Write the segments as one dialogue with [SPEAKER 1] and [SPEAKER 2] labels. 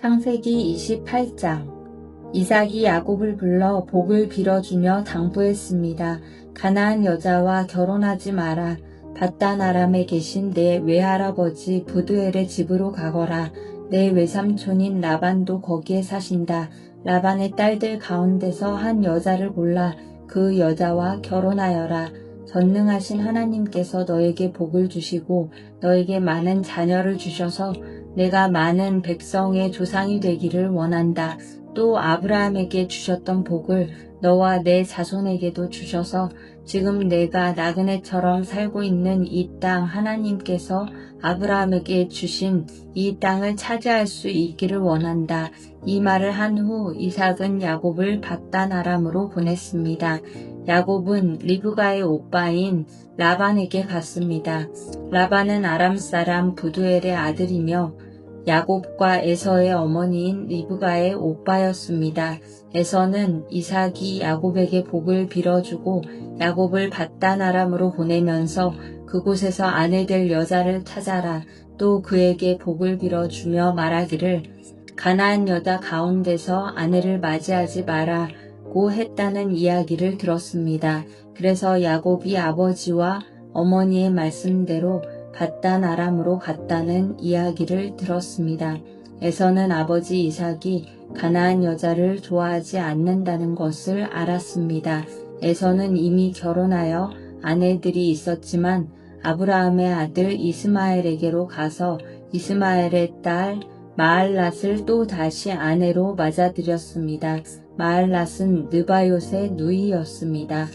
[SPEAKER 1] 창세기 28장. 이삭이 야곱을 불러 복을 빌어주며 당부했습니다. 가나안 여자와 결혼하지 마라. 밧단 아람에 계신 내 외할아버지 부두엘의 집으로 가거라. 내 외삼촌인 라반도 거기에 사신다. 라반의 딸들 가운데서 한 여자를 골라 그 여자와 결혼하여라. 전능하신 하나님께서 너에게 복을 주시고 너에게 많은 자녀를 주셔서 내가 많은 백성의 조상이 되기를 원한다. 또 아브라함에게 주셨던 복을 너와 내 자손에게도 주셔서 지금 내가 나그네처럼 살고 있는 이 땅 하나님께서 아브라함에게 주신 이 땅을 차지할 수 있기를 원한다. 이 말을 한 후 이삭은 야곱을 밧단 아람으로 보냈습니다. 야곱은 리브가의 오빠인 라반에게 갔습니다. 라반은 아람 사람 부두엘의 아들이며 야곱과 에서의 어머니인 리브가의 오빠였습니다. 에서는 이삭이 야곱에게 복을 빌어주고 야곱을 밧단 아람으로 보내면서 그곳에서 아내 될 여자를 찾아라. 또 그에게 복을 빌어주며 말하기를 가나안 여자 가운데서 아내를 맞이하지 마라고 했다는 이야기를 들었습니다. 그래서 야곱이 아버지와 어머니의 말씀대로 밧단 아람으로 갔다는 이야기를 들었습니다. 에서는 아버지 이삭이 가나안 여자를 좋아하지 않는다는 것을 알았습니다. 에서는 이미 결혼하여 아내들이 있었지만 아브라함의 아들 이스마엘에게로 가서 이스마엘의 딸 마알랏을 또 다시 아내로 맞아들였습니다. 마알랏은 느바요의 누이였습니다.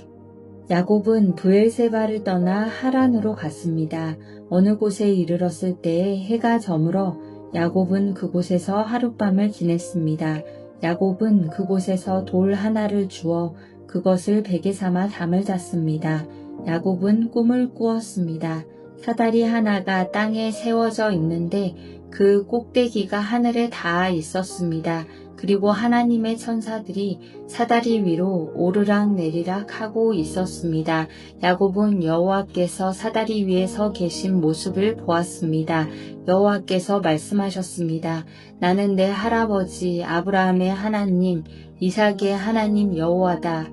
[SPEAKER 1] 야곱은 브엘세바를 떠나 하란으로 갔습니다. 어느 곳에 이르렀을 때에 해가 저물어 야곱은 그곳에서 하룻밤을 지냈습니다. 야곱은 그곳에서 돌 하나를 주어 그것을 베개 삼아 잠을 잤습니다. 야곱은 꿈을 꾸었습니다. 사다리 하나가 땅에 세워져 있는데 그 꼭대기가 하늘에 닿아 있었습니다. 그리고 하나님의 천사들이 사다리 위로 오르락 내리락 하고 있었습니다. 야곱은 여호와께서 사다리 위에 서 계신 모습을 보았습니다. 여호와께서 말씀하셨습니다. 나는 내 할아버지 아브라함의 하나님, 이삭의 하나님 여호와다.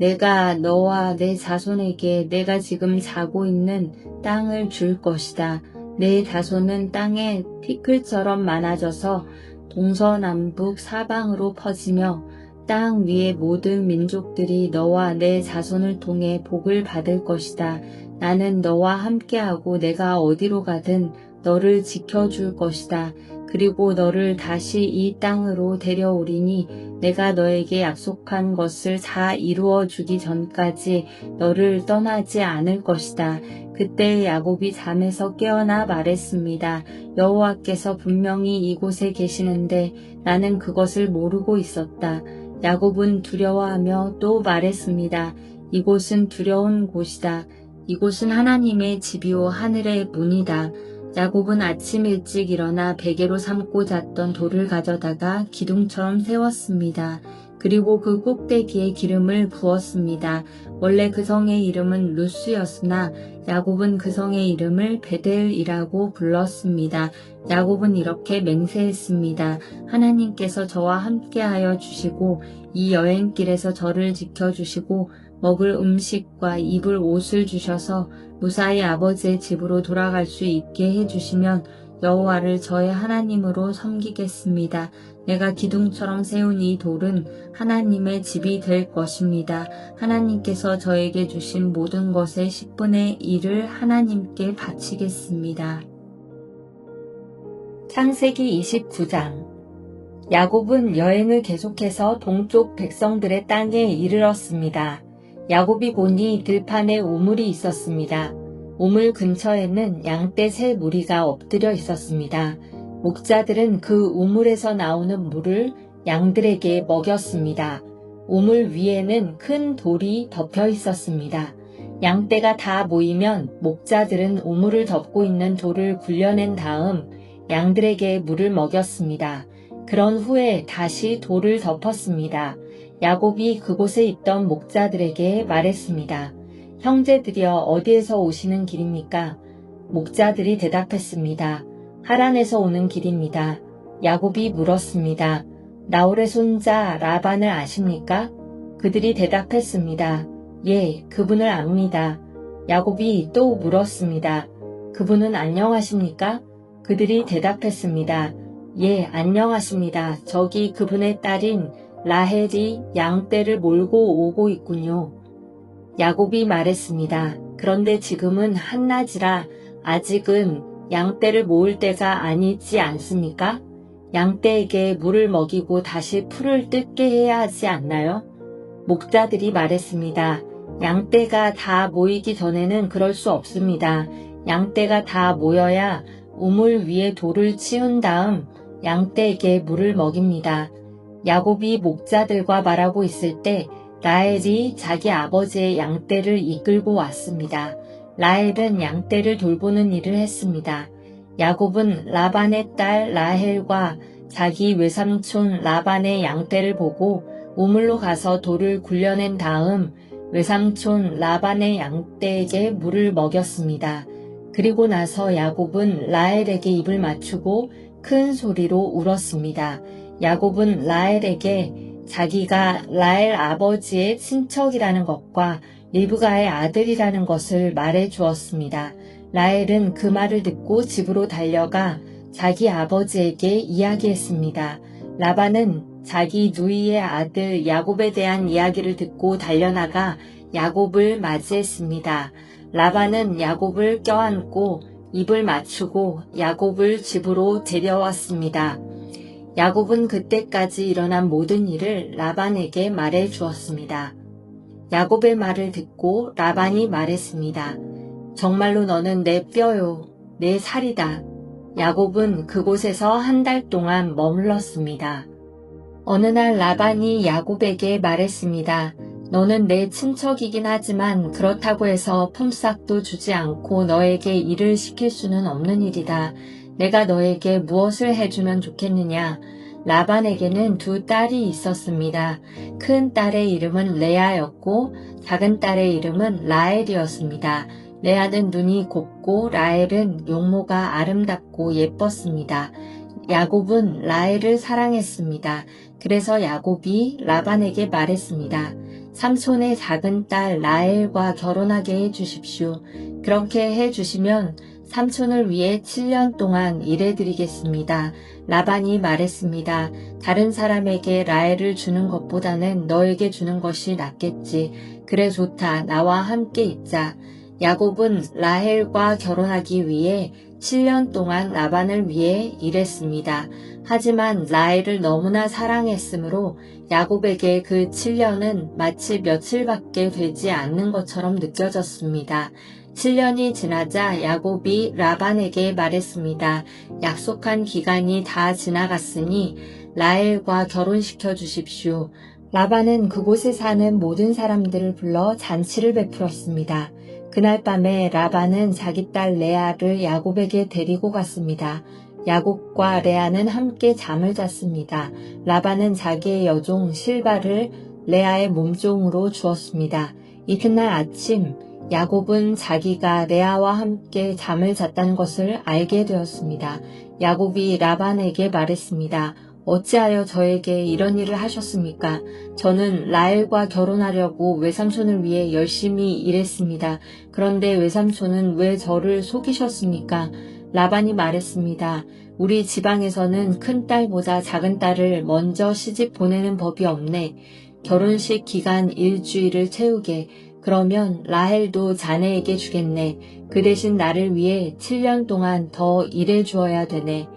[SPEAKER 1] 내가 너와 내 자손에게 내가 지금 자고 있는 땅을 줄 것이다. 내 자손은 땅에 티끌처럼 많아져서 동서남북 사방으로 퍼지며 땅 위의 모든 민족들이 너와 내 자손을 통해 복을 받을 것이다. 나는 너와 함께하고 내가 어디로 가든 너를 지켜줄 것이다. 그리고 너를 다시 이 땅으로 데려오리니 내가 너에게 약속한 것을 다 이루어 주기 전까지 너를 떠나지 않을 것이다. 그때 야곱이 잠에서 깨어나 말했습니다. 여호와께서 분명히 이곳에 계시는데 나는 그것을 모르고 있었다. 야곱은 두려워하며 또 말했습니다. 이곳은 두려운 곳이다. 이곳은 하나님의 집이요 하늘의 문이다. 야곱은 아침 일찍 일어나 베개로 삼고 잤던 돌을 가져다가 기둥처럼 세웠습니다. 그리고 그 꼭대기에 기름을 부었습니다. 원래 그 성의 이름은 루스였으나 야곱은 그 성의 이름을 베델이라고 불렀습니다. 야곱은 이렇게 맹세했습니다. 하나님께서 저와 함께하여 주시고 이 여행길에서 저를 지켜주시고 먹을 음식과 입을 옷을 주셔서 무사히 아버지의 집으로 돌아갈 수 있게 해주시면 여호와를 저의 하나님으로 섬기겠습니다. 내가 기둥처럼 세운 이 돌은 하나님의 집이 될 것입니다. 하나님께서 저에게 주신 모든 것의 10분의 1을 하나님께 바치겠습니다. 창세기 29장. 야곱은 여행을 계속해서 동쪽 백성들의 땅에 이르렀습니다. 야곱이 보니 들판에 우물이 있었습니다. 우물 근처에는 양떼 세 무리가 엎드려 있었습니다. 목자들은 그 우물에서 나오는 물을 양들에게 먹였습니다. 우물 위에는 큰 돌이 덮여 있었습니다. 양떼가 다 모이면 목자들은 우물을 덮고 있는 돌을 굴려낸 다음 양들에게 물을 먹였습니다. 그런 후에 다시 돌을 덮었습니다. 야곱이 그곳에 있던 목자들에게 말했습니다. 형제들이여 어디에서 오시는 길입니까? 목자들이 대답했습니다. 하란에서 오는 길입니다. 야곱이 물었습니다. 나홀의 손자 라반을 아십니까? 그들이 대답했습니다. 예, 그분을 압니다. 야곱이 또 물었습니다. 그분은 안녕하십니까? 그들이 대답했습니다. 예, 안녕하십니다. 저기 그분의 딸인 라헬이 양떼를 몰고 오고 있군요. 야곱이 말했습니다. 그런데 지금은 한낮이라 아직은 양떼를 모을 때가 아니지 않습니까? 양떼에게 물을 먹이고 다시 풀을 뜯게 해야 하지 않나요? 목자들이 말했습니다. 양떼가 다 모이기 전에는 그럴 수 없습니다. 양떼가 다 모여야 우물 위에 돌을 치운 다음 양떼에게 물을 먹입니다. 야곱이 목자들과 말하고 있을 때 라헬이 자기 아버지의 양떼를 이끌고 왔습니다. 라헬은 양떼를 돌보는 일을 했습니다. 야곱은 라반의 딸 라헬과 자기 외삼촌 라반의 양떼를 보고 우물로 가서 돌을 굴려낸 다음 외삼촌 라반의 양떼에게 물을 먹였습니다. 그리고 나서 야곱은 라헬에게 입을 맞추고 큰 소리로 울었습니다. 야곱은 라헬에게 자기가 라헬 아버지의 친척이라는 것과 리브가의 아들이라는 것을 말해 주었습니다. 라헬은 그 말을 듣고 집으로 달려가 자기 아버지에게 이야기했습니다. 라반은 자기 누이의 아들 야곱에 대한 이야기를 듣고 달려나가 야곱을 맞이했습니다. 라반은 야곱을 껴안고 입을 맞추고 야곱을 집으로 데려왔습니다. 야곱은 그때까지 일어난 모든 일을 라반에게 말해 주었습니다. 야곱의 말을 듣고 라반이 말했습니다. 정말로 너는 내 뼈요, 내 살이다. 야곱은 그곳에서 한 달 동안 머물렀습니다. 어느 날 라반이 야곱에게 말했습니다. 너는 내 친척이긴 하지만 그렇다고 해서 품삯도 주지 않고 너에게 일을 시킬 수는 없는 일이다. 내가 너에게 무엇을 해주면 좋겠느냐? 라반에게는 두 딸이 있었습니다. 큰 딸의 이름은 레아였고 작은 딸의 이름은 라헬이었습니다. 레아는 눈이 곱고 라헬은 용모가 아름답고 예뻤습니다. 야곱은 라헬을 사랑했습니다. 그래서 야곱이 라반에게 말했습니다. 삼손의 작은 딸 라헬과 결혼하게 해주십시오. 그렇게 해주시면 삼손을 위해 7년 동안 일해드리겠습니다. 라반이 말했습니다. 다른 사람에게 라헬을 주는 것보다는 너에게 주는 것이 낫겠지. 그래 좋다. 나와 함께 있자. 야곱은 라헬과 결혼하기 위해 7년 동안 라반을 위해 일했습니다. 하지만 라헬을 너무나 사랑했으므로 야곱에게 그 7년은 마치 며칠밖에 되지 않는 것처럼 느껴졌습니다. 7년이 지나자 야곱이 라반에게 말했습니다. 약속한 기간이 다 지나갔으니 라헬과 결혼시켜 주십시오. 라반은 그곳에 사는 모든 사람들을 불러 잔치를 베풀었습니다. 그날 밤에 라반은 자기 딸 레아를 야곱에게 데리고 갔습니다. 야곱과 레아는 함께 잠을 잤습니다. 라반은 자기의 여종 실바를 레아의 몸종으로 주었습니다. 이튿날 아침 야곱은 자기가 레아와 함께 잠을 잤다는 것을 알게 되었습니다. 야곱이 라반에게 말했습니다. 어찌하여 저에게 이런 일을 하셨습니까? 저는 라헬과 결혼하려고 외삼촌을 위해 열심히 일했습니다. 그런데 외삼촌은 왜 저를 속이셨습니까? 라반이 말했습니다. 우리 지방에서는 큰 딸보다 작은 딸을 먼저 시집 보내는 법이 없네. 결혼식 기간 일주일을 채우게. 그러면 라헬도 자네에게 주겠네. 그 대신 나를 위해 7년 동안 더 일해 주어야 되네.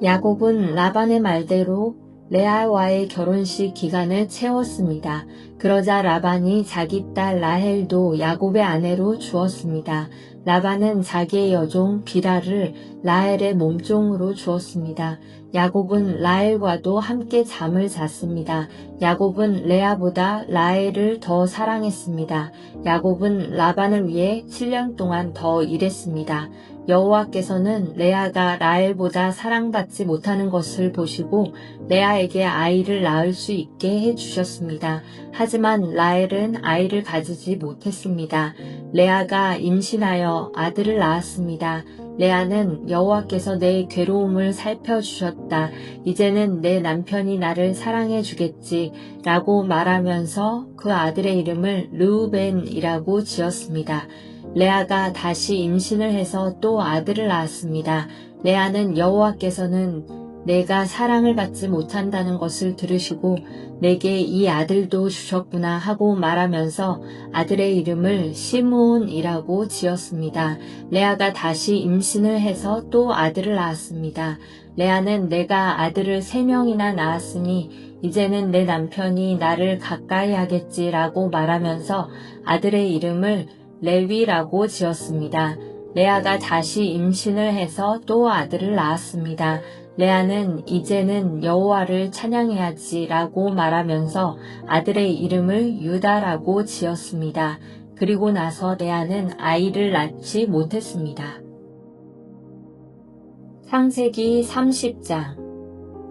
[SPEAKER 1] 야곱은 라반의 말대로 레아와의 결혼식 기간을 채웠습니다. 그러자 라반이 자기 딸 라헬도 야곱의 아내로 주었습니다. 라반은 자기의 여종 비라를 라헬의 몸종으로 주었습니다. 야곱은 라헬과도 함께 잠을 잤습니다. 야곱은 레아보다 라헬을 더 사랑했습니다. 야곱은 라반을 위해 7년 동안 더 일했습니다. 여호와께서는 레아가 라헬보다 사랑받지 못하는 것을 보시고 레아에게 아이를 낳을 수 있게 해주셨습니다. 하지만 라헬은 아이를 가지지 못했습니다. 레아가 임신하여 아들을 낳았습니다. 레아는 여호와께서 내 괴로움을 살펴주셨다. 이제는 내 남편이 나를 사랑해 주겠지 라고 말하면서 그 아들의 이름을 르우벤이라고 지었습니다. 레아가 다시 임신을 해서 또 아들을 낳았습니다. 레아는 여호와께서는 내가 사랑을 받지 못한다는 것을 들으시고 내게 이 아들도 주셨구나 하고 말하면서 아들의 이름을 시므온이라고 지었습니다. 레아가 다시 임신을 해서 또 아들을 낳았습니다. 레아는 내가 아들을 3명이나 낳았으니 이제는 내 남편이 나를 가까이 하겠지라고 말하면서 아들의 이름을 레위라고 지었습니다. 레아가 다시 임신을 해서 또 아들을 낳았습니다. 레아는 이제는 여호와를 찬양해야지라고 말하면서 아들의 이름을 유다라고 지었습니다. 그리고 나서 레아는 아이를 낳지 못했습니다. 창세기 30장.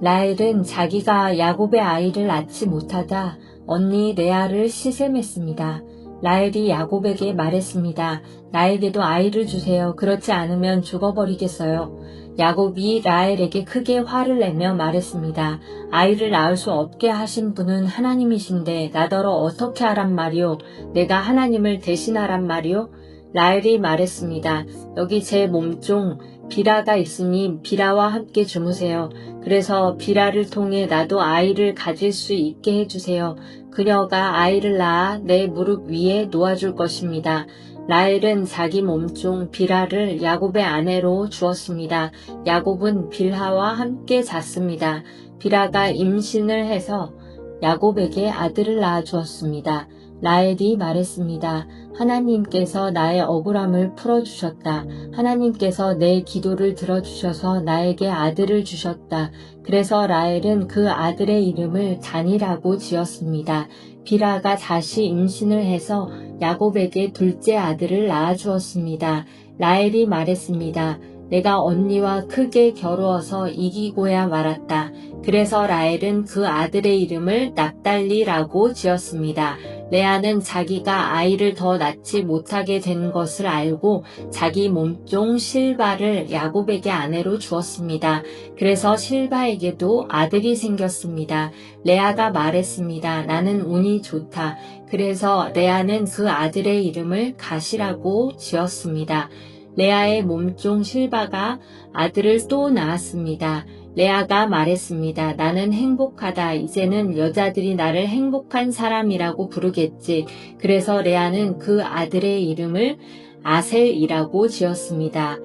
[SPEAKER 1] 라헬은 자기가 야곱의 아이를 낳지 못하다 언니 레아를 시샘했습니다. 라헬이 야곱에게 말했습니다. 나에게도 아이를 주세요. 그렇지 않으면 죽어버리겠어요. 야곱이 라헬에게 크게 화를 내며 말했습니다. 아이를 낳을 수 없게 하신 분은 하나님이신데 나더러 어떻게 하란 말이오? 내가 하나님을 대신하란 말이오? 라헬이 말했습니다. 여기 제 몸종 비라가 있으니 비라와 함께 주무세요. 그래서 비라를 통해 나도 아이를 가질 수 있게 해주세요. 그녀가 아이를 낳아 내 무릎 위에 놓아줄 것입니다. 라헬은 자기 몸종 빌하를 야곱의 아내로 주었습니다. 야곱은 빌하와 함께 잤습니다. 빌하가 임신을 해서 야곱에게 아들을 낳아 주었습니다. 라헬이 말했습니다. 하나님께서 나의 억울함을 풀어주셨다. 하나님께서 내 기도를 들어주셔서 나에게 아들을 주셨다. 그래서 라헬은 그 아들의 이름을 단이라고 지었습니다. 빌하가 다시 임신을 해서 야곱에게 둘째 아들을 낳아 주었습니다. 라헬이 말했습니다. 내가 언니와 크게 겨루어서 이기고야 말았다. 그래서 라헬은 그 아들의 이름을 납달리라고 지었습니다. 레아는 자기가 아이를 더 낳지 못하게 된 것을 알고 자기 몸종 실바를 야곱에게 아내로 주었습니다. 그래서 실바에게도 아들이 생겼습니다. 레아가 말했습니다. 나는 운이 좋다. 그래서 레아는 그 아들의 이름을 갓이라고 지었습니다. 레아의 몸종 실바가 아들을 또 낳았습니다. 레아가 말했습니다. 나는 행복하다. 이제는 여자들이 나를 행복한 사람이라고 부르겠지. 그래서 레아는 그 아들의 이름을 아셀이라고 지었습니다.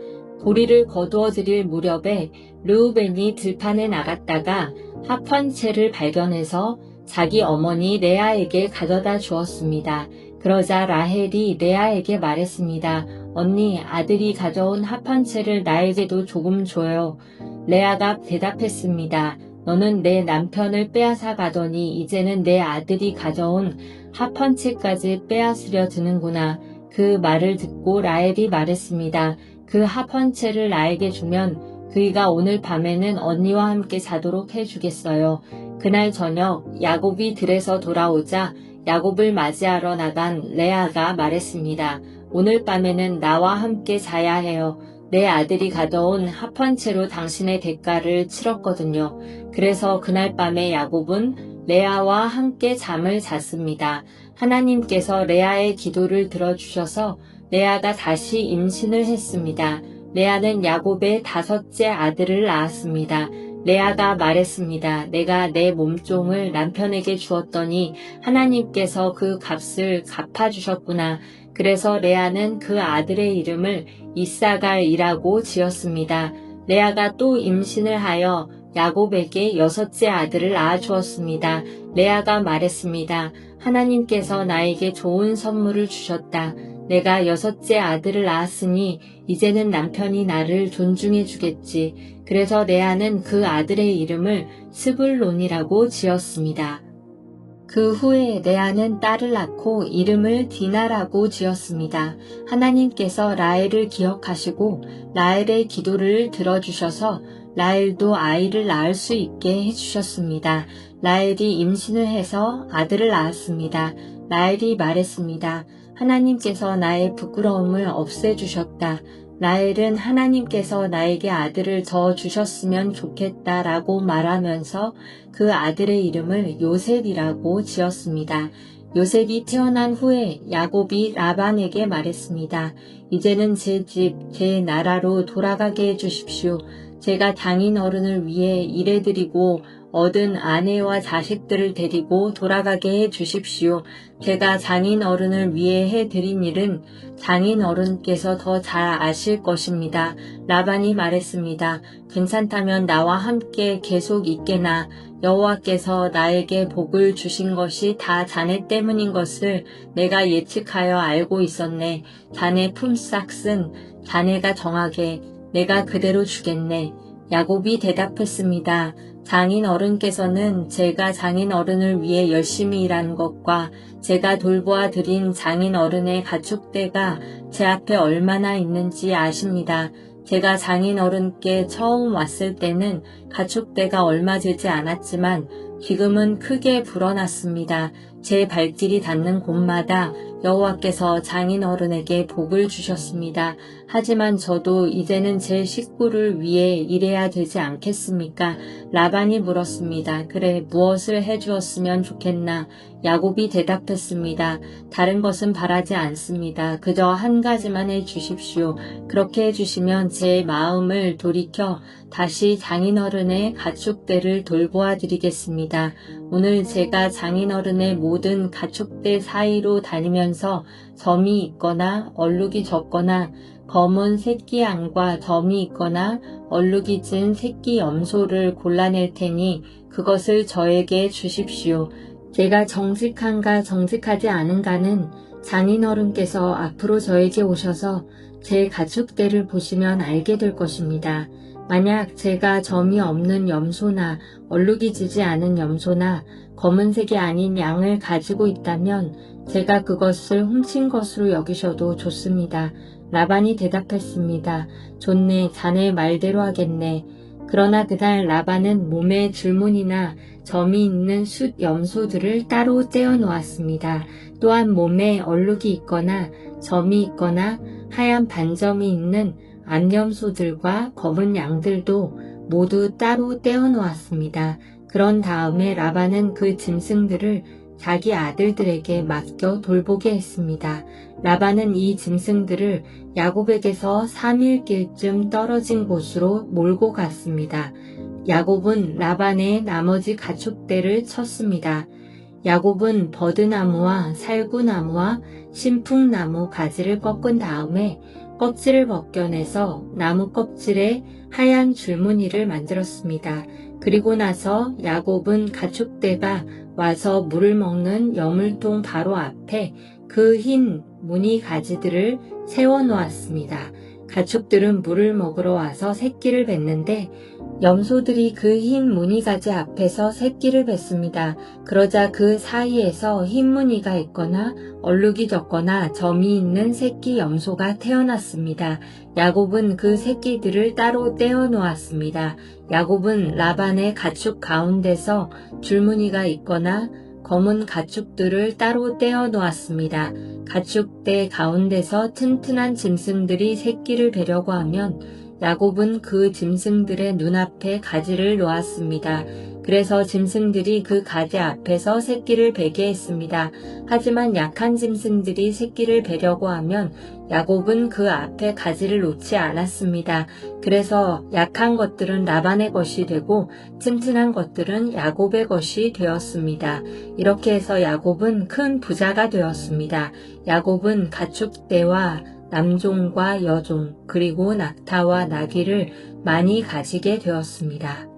[SPEAKER 1] 보리를 거두어 드릴 무렵에 르우벤이 들판에 나갔다가 합헌채를 발견해서 자기 어머니 레아에게 가져다 주었습니다. 그러자 라헬이 레아에게 말했습니다. 언니, 아들이 가져온 합헌채를 나에게도 조금 줘요. 레아가 대답했습니다. 너는 내 남편을 빼앗아 가더니 이제는 내 아들이 가져온 합헌채까지 빼앗으려 드는구나. 그 말을 듣고 라헬이 말했습니다. 그 합헌채를 나에게 주면 그이가 오늘 밤에는 언니와 함께 자도록 해주겠어요. 그날 저녁 야곱이 들에서 돌아오자 야곱을 맞이하러 나간 레아가 말했습니다. 오늘 밤에는 나와 함께 자야 해요. 내 아들이 가져온 합헌채로 당신의 대가를 치렀거든요. 그래서 그날 밤에 야곱은 레아와 함께 잠을 잤습니다. 하나님께서 레아의 기도를 들어주셔서 레아가 다시 임신을 했습니다. 레아는 야곱의 5째 아들을 낳았습니다. 레아가 말했습니다. 내가 내 몸종을 남편에게 주었더니 하나님께서 그 값을 갚아주셨구나. 그래서 레아는 그 아들의 이름을 이사갈이라고 지었습니다. 레아가 또 임신을 하여 야곱에게 6째 아들을 낳아 주었습니다. 레아가 말했습니다. 하나님께서 나에게 좋은 선물을 주셨다. 내가 6째 아들을 낳았으니 이제는 남편이 나를 존중해 주겠지. 그래서 레아는 그 아들의 이름을 스불론이라고 지었습니다. 그 후에 레아는 딸을 낳고 이름을 디나라고 지었습니다. 하나님께서 라헬을 기억하시고 라헬의 기도를 들어주셔서 라헬도 아이를 낳을 수 있게 해주셨습니다. 라헬이 임신을 해서 아들을 낳았습니다. 라헬이 말했습니다. 하나님께서 나의 부끄러움을 없애주셨다. 라헬은 하나님께서 나에게 아들을 더 주셨으면 좋겠다라고 말하면서 그 아들의 이름을 요셉이라고 지었습니다. 요셉이 태어난 후에 야곱이 라반에게 말했습니다. 이제는 제 집, 제 나라로 돌아가게 해주십시오. 제가 장인 어른을 위해 일해드리고 얻은 아내와 자식들을 데리고 돌아가게 해주십시오. 제가 장인 어른을 위해 해드린 일은 장인 어른께서 더 잘 아실 것입니다. 라반이 말했습니다. 괜찮다면 나와 함께 계속 있게나. 여호와께서 나에게 복을 주신 것이 다 자네 때문인 것을 내가 예측하여 알고 있었네. 자네 품삯은 자네가 정하게. 내가 그대로 주겠네. 야곱이 대답했습니다. 장인 어른께서는 제가 장인 어른을 위해 열심히 일한 것과 제가 돌보아 드린 장인 어른의 가축대가 제 앞에 얼마나 있는지 아십니다. 제가 장인 어른께 처음 왔을 때는 가축대가 얼마 되지 않았지만 지금은 크게 불어났습니다. 제 발길이 닿는 곳마다 여호와께서 장인 어른에게 복을 주셨습니다. 하지만 저도 이제는 제 식구를 위해 일해야 되지 않겠습니까? 라반이 물었습니다. 그래, 무엇을 해주었으면 좋겠나? 야곱이 대답했습니다. 다른 것은 바라지 않습니다. 그저 한 가지만 해주십시오. 그렇게 해주시면 제 마음을 돌이켜 다시 장인어른의 가축대를 돌보아 드리겠습니다. 오늘 제가 장인어른의 모든 가축대 사이로 다니면서 점이 있거나 얼룩이 졌거나 검은 새끼 양과 점이 있거나 얼룩이 진 새끼 염소를 골라낼 테니 그것을 저에게 주십시오. 제가 정직한가 정직하지 않은가는 장인어른께서 앞으로 저에게 오셔서 제 가축대를 보시면 알게 될 것입니다. 만약 제가 점이 없는 염소나 얼룩이 지지 않은 염소나 검은색이 아닌 양을 가지고 있다면 제가 그것을 훔친 것으로 여기셔도 좋습니다. 라반이 대답했습니다. 좋네, 자네 말대로 하겠네. 그러나 그날 라반은 몸에 줄무늬나 점이 있는 숫 염소들을 따로 떼어 놓았습니다. 또한 몸에 얼룩이 있거나 점이 있거나 하얀 반점이 있는 암염소들과 검은 양들도 모두 따로 떼어 놓았습니다. 그런 다음에 라반은 그 짐승들을 자기 아들들에게 맡겨 돌보게 했습니다. 라반은 이 짐승들을 야곱에게서 3일길쯤 떨어진 곳으로 몰고 갔습니다. 야곱은 라반의 나머지 가축대를 쳤습니다. 야곱은 버드나무와 살구나무와 신풍나무 가지를 꺾은 다음에 껍질을 벗겨내서 나무 껍질에 하얀 줄무늬를 만들었습니다. 그리고 나서 야곱은 가축대가 와서 물을 먹는 여물통 바로 앞에 그 흰 무늬 가지들을 세워 놓았습니다. 가축들은 물을 먹으러 와서 새끼를 뱉는데 염소들이 그 흰 무늬가지 앞에서 새끼를 뱉습니다. 그러자 그 사이에서 흰 무늬가 있거나 얼룩이 졌거나 점이 있는 새끼 염소가 태어났습니다. 야곱은 그 새끼들을 따로 떼어 놓았습니다. 야곱은 라반의 가축 가운데서 줄무늬가 있거나 검은 가축들을 따로 떼어 놓았습니다. 가축대 가운데서 튼튼한 짐승들이 새끼를 베려고 하면 야곱은 그 짐승들의 눈앞에 가지를 놓았습니다. 그래서 짐승들이 그 가지 앞에서 새끼를 베게 했습니다. 하지만 약한 짐승들이 새끼를 베려고 하면 야곱은 그 앞에 가지를 놓지 않았습니다. 그래서 약한 것들은 라반의 것이 되고 튼튼한 것들은 야곱의 것이 되었습니다. 이렇게 해서 야곱은 큰 부자가 되었습니다. 야곱은 가축대와 남종과 여종 그리고 낙타와 나귀를 많이 가지게 되었습니다.